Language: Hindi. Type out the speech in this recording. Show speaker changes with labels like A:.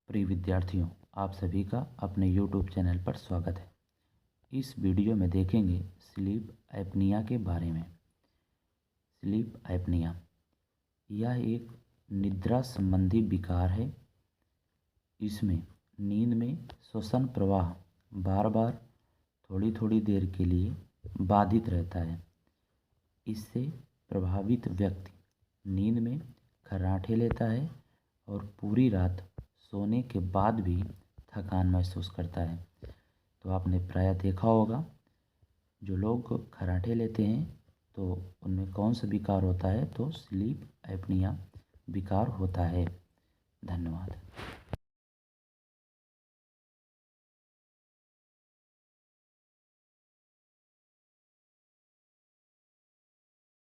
A: प्रिय विद्यार्थियों, आप सभी का अपने YouTube चैनल पर स्वागत है। इस वीडियो में देखेंगे स्लीप एपनिया के बारे में। स्लीप एपनिया यह एक निद्रा संबंधी विकार है। इसमें नींद में श्वसन प्रवाह बार बार थोड़ी थोड़ी देर के लिए बाधित रहता है। इससे प्रभावित व्यक्ति नींद में खर्राटे लेता है और पूरी रात सोने के बाद भी थकान महसूस करता है। तो आपने प्रायः देखा होगा, जो लोग खर्राटे लेते हैं तो उनमें कौन सा विकार होता है, तो स्लीप एपनिया विकार होता है। धन्यवाद।